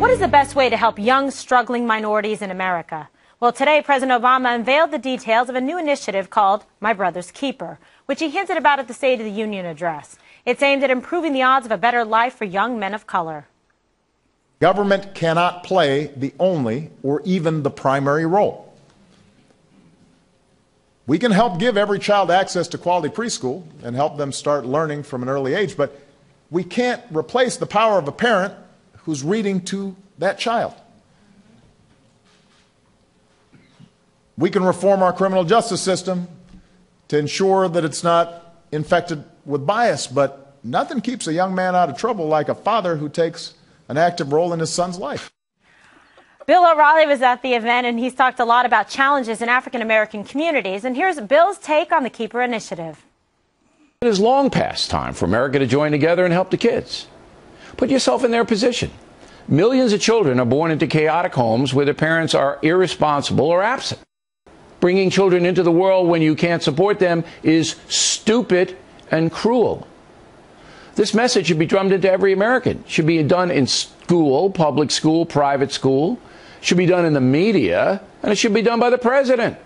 What is the best way to help young, struggling minorities in America? Well, today, President Obama unveiled the details of a new initiative called My Brother's Keeper, which he hinted about at the State of the Union address. It's aimed at improving the odds of a better life for young men of color. Government cannot play the only or even the primary role. We can help give every child access to quality preschool and help them start learning from an early age, but we can't replace the power of a parent who's reading to that child. We can reform our criminal justice system to ensure that it's not infected with bias, but nothing keeps a young man out of trouble like a father who takes an active role in his son's life. Bill O'Reilly was at the event, and he's talked a lot about challenges in African-American communities. And here's Bill's take on the Keeper initiative. It is long past time for America to join together and help the kids. Put yourself in their position. Millions of children are born into chaotic homes where their parents are irresponsible or absent. Bringing children into the world when you can't support them is stupid and cruel. This message should be drummed into every American. It should be done in school, public school, private school. It should be done in the media, and it should be done by the president.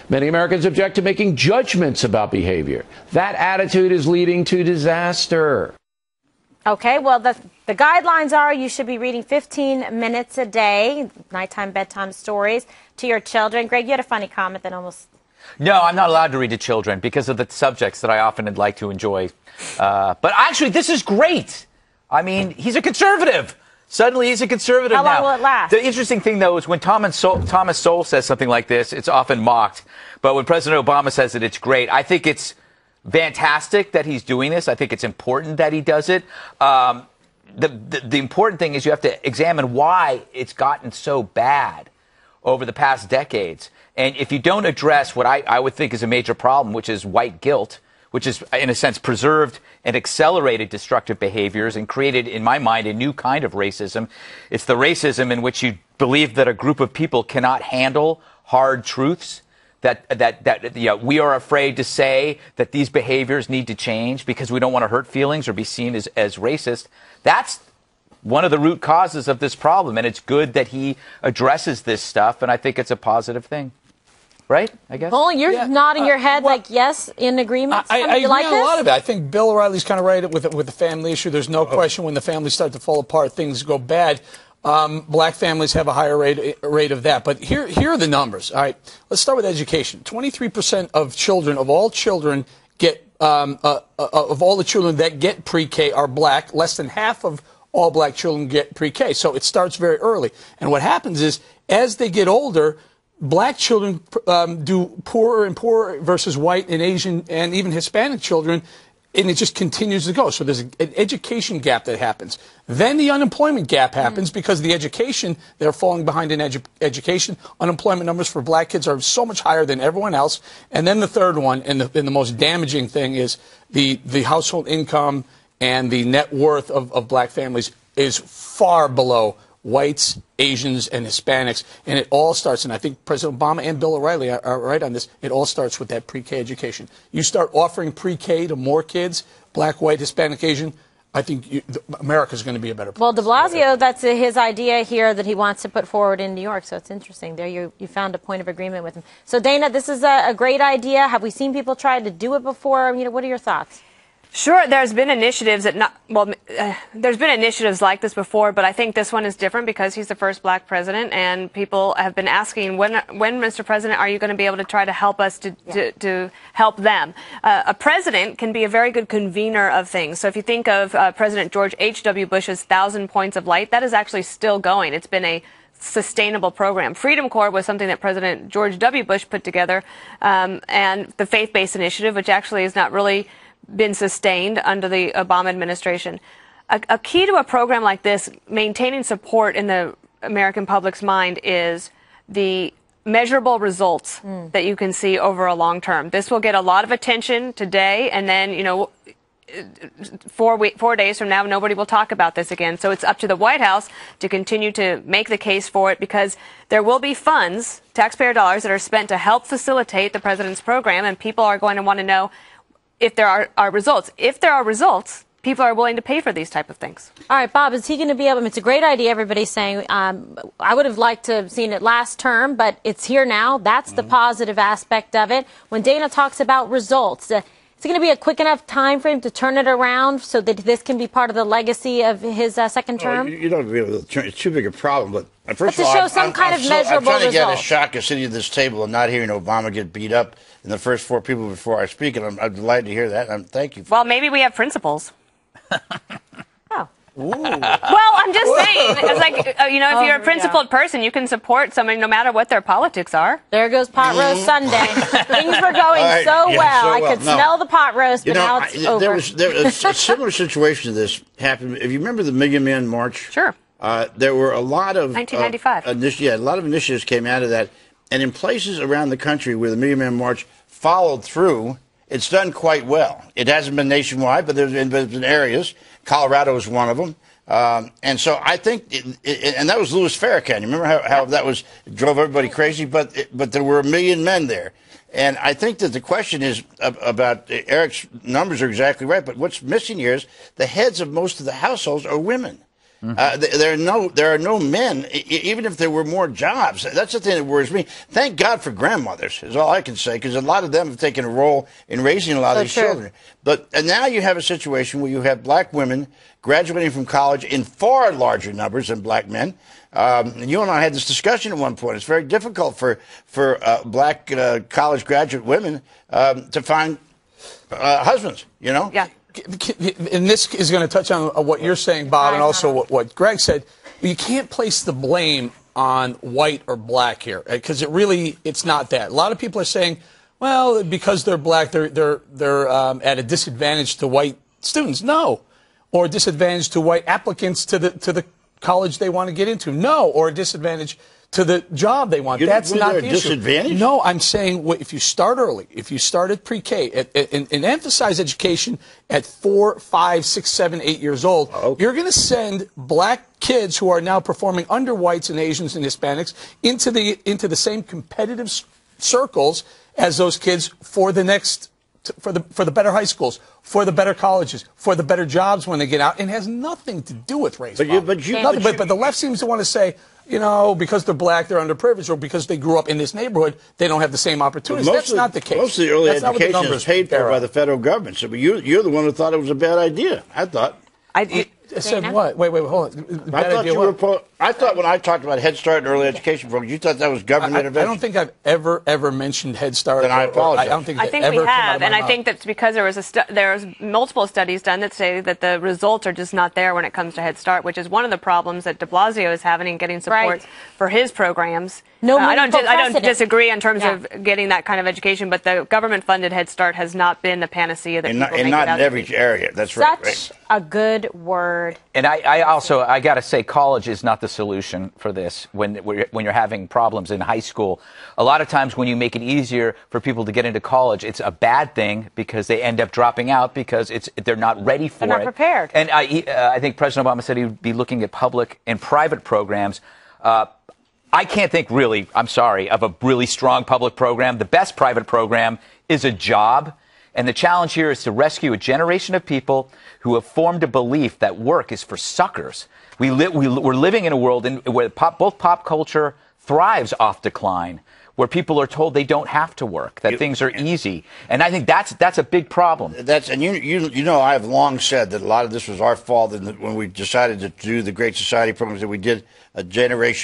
Many Americans object to making judgments about behavior. That attitude is leading to disaster. Okay, well, the guidelines are you should be reading 15 minutes a day, nighttime, bedtime stories to your children. Greg, you had a funny comment that almost... No, I'm not allowed to read to children because of the subjects that I often would like to enjoy. But actually, this is great. I mean, he's a conservative. Suddenly, he's a conservative now. How long will it last? The interesting thing, though, is when Thomas Sowell says something like this, it's often mocked. But when President Obama says it, it's great. I think it's fantastic that he's doing this. I think it's important that he does it. The important thing is you have to examine why it's gotten so bad over the past decades. And if you don't address what I would think is a major problem, which is white guilt, which is, in a sense, preserved and accelerated destructive behaviors and created, in my mind, a new kind of racism. It's the racism in which you believe that a group of people cannot handle hard truths, that you know, we are afraid to say that these behaviors need to change because we don't want to hurt feelings or be seen as racist. That's one of the root causes of this problem, and it's good that he addresses this stuff, and I think it's a positive thing. Right, I guess? Well, you're nodding your head like yes, in agreement. I agree like on a lot of it. I think Bill O'Reilly's kind of right with the family issue. There's no question when the families start to fall apart, things go bad. Black families have a higher rate of that. But here are the numbers. All right, let's start with education. 23% of children, of all children, get of all the children that get pre-K are black. Less than half of all black children get pre-K. So it starts very early. And what happens is, as they get older, black children do poorer and poorer versus white and Asian and even Hispanic children, and it just continues to go. So there's an education gap that happens. Then the unemployment gap happens because the education, they're falling behind in education. Unemployment numbers for black kids are so much higher than everyone else. And then the third one, and the most damaging thing is the household income and the net worth of black families is far below whites, Asians, and Hispanics. And it all starts, and I think President Obama and Bill O'Reilly are right on this, it all starts with that pre-K education. You start offering pre-K to more kids, black, white, Hispanic, Asian, I think America's going to be a better place. Well, de Blasio, that's his idea here that he wants to put forward in New York, so it's interesting. There you found a point of agreement with him. So, Dana, this is a great idea. Have we seen people try to do it before? You know, what are your thoughts? Sure, there's been initiatives there's been initiatives like this before, but I think this one is different because he's the first black president, and people have been asking, when Mr. President, are you going to be able to try to help us to help them? A president can be a very good convener of things. So if you think of President George H.W. Bush's 1,000 Points of Light, that is actually still going. It's been a sustainable program. Freedom Corps was something that President George W. Bush put together, and the faith-based initiative, which actually is not really been sustained under the Obama administration. A key to a program like this, maintaining support in the American public's mind, is the measurable results that you can see over a long term. This will get a lot of attention today, and then, you know, 4 days from now, nobody will talk about this again. So it's up to the White House to continue to make the case for it, because there will be funds, taxpayer dollars, that are spent to help facilitate the president's program, and people are going to want to know if there are results. If there are results, people are willing to pay for these type of things. All right, Bob, is he going to be able? I mean, it's a great idea. Everybody's saying I would have liked to have seen it last term, but it's here now. That's the positive aspect of it. When Dana talks about results, is it going to be a quick enough time frame to turn it around so that this can be part of the legacy of his second term? You don't be able to turn. It's too big a problem. But first to of all, show some kind of measurable I'm trying to get a result. shock of sitting at this table and not hearing Obama get beat up in the first 4 people before I speak, and I'm delighted to hear that. Thank you. Well, maybe we have principles. Oh. Well, I'm just saying, it's like, if you're a principled person, you can support somebody no matter what their politics are. There goes pot roast Sunday. Things were going so well. I could smell the pot roast, but now it's over. There was a similar situation to this happened. If you remember the Million Man March? Sure. There were a lot of 1995. A lot of initiatives came out of that, and in places around the country where the Million Man March followed through, it's done quite well. It hasn't been nationwide, but there's been areas. Colorado is one of them. And so I think, and that was Louis Farrakhan. You remember how that drove everybody crazy? But there were 1 million men there. And I think that the question is about Eric's numbers are exactly right. But what's missing here is the heads of most of the households are women. There are no men, even if there were more jobs. That's the thing that worries me. Thank God for grandmothers, is all I can say, because a lot of them have taken a role in raising a lot of these children. And now you have a situation where you have black women graduating from college in far larger numbers than black men. And you and I had this discussion at one point. It's very difficult for black college graduate women to find husbands, Yeah. And this is going to touch on what you're saying, Bob, and also what Greg said. You can't place the blame on white or black here, because it's not that. A lot of people are saying, well, because they're black, they're at a disadvantage to white students. No, or a disadvantage to white applicants to the college they want to get into. No, or a disadvantage to the job they want. That's not the issue. Disadvantage? No, I'm saying if you start early, if you start at pre-K, and emphasize education at 4, 5, 6, 7, 8 years old, you're going to send black kids who are now performing under whites and Asians and Hispanics into the same competitive circles as those kids for the better high schools, for the better colleges, for the better jobs when they get out. It has nothing to do with race. But the left seems to want to say, because they're black, they're underprivileged, or because they grew up in this neighborhood, they don't have the same opportunities. That's not the case. Most of the early education is paid for by the federal government. So, but you're the one who thought it was a bad idea. I thought. I said what? Wait, hold on. I thought when I talked about Head Start and early education programs, you thought that was government intervention. I don't think I've ever mentioned Head Start. Then I apologize. I think we have, and I think that's because there's multiple studies done that say that the results are just not there when it comes to Head Start, which is one of the problems that de Blasio is having in getting support for his programs. I don't disagree in terms of getting that kind of education, but the government-funded Head Start has not been the panacea that people make it out not in every area. That's right. Such a good word. And I got to say, college is not the solution for this. When you're having problems in high school, a lot of times when you make it easier for people to get into college, it's a bad thing because they end up dropping out because they're not ready for it. They're not prepared. And I think President Obama said he would be looking at public and private programs. I can't think really, I'm sorry, of a really strong public program. The best private program is a job. And the challenge here is to rescue a generation of people who have formed a belief that work is for suckers. We're living in a world where both pop culture thrives off decline, where people are told they don't have to work, that things are easy. And I think that's a big problem. I have long said that a lot of this was our fault when we decided to do the Great Society programs that we did,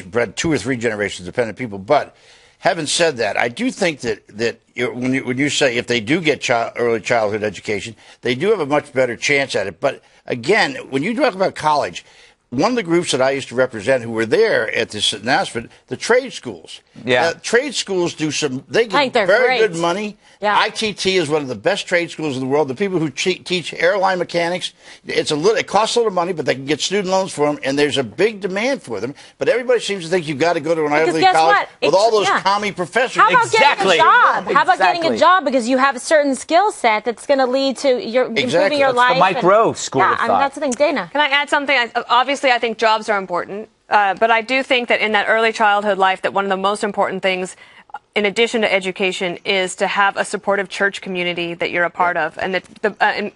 bred 2 or 3 generations of dependent people. But having said that, I do think that when you say if they do get early childhood education, they do have a much better chance at it. But again, when you talk about college, one of the groups that I used to represent who were there at this announcement, the trade schools. Yeah. Trade schools they get very good money. Yeah. ITT is one of the best trade schools in the world. The people who teach airline mechanics, it costs a little money, but they can get student loans for them, and there's a big demand for them. But everybody seems to think you've got to go to an Ivy League college with all those commie professors. How about getting a job? How about getting a job because you have a certain skill set that's going to lead to improving your life? The Mike Rowe school of thought. That's the thing. Dana. Can I add something? Obviously, I think jobs are important, but I do think that in that early childhood life that one of the most important things in addition to education, is to have a supportive church community that you're a part of. And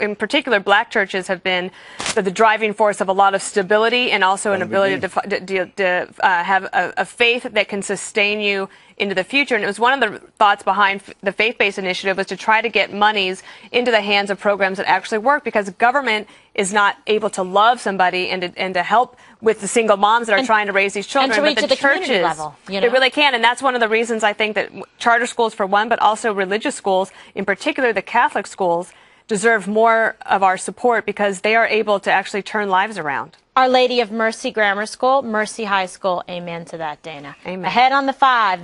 in particular, black churches have been the driving force of a lot of stability and also an ability to have a faith that can sustain you into the future. And it was one of the thoughts behind the faith-based initiative was to try to get monies into the hands of programs that actually work, because government is not able to love somebody and to help with the single moms that are trying to raise these children. And to reach but at the community level, you know? They really can. And that's one of the reasons I think that charter schools, for one, but also religious schools, in particular the Catholic schools, deserve more of our support because they are able to actually turn lives around. Our Lady of Mercy Grammar School, Mercy High School. Amen to that, Dana. Amen. Ahead on the 5.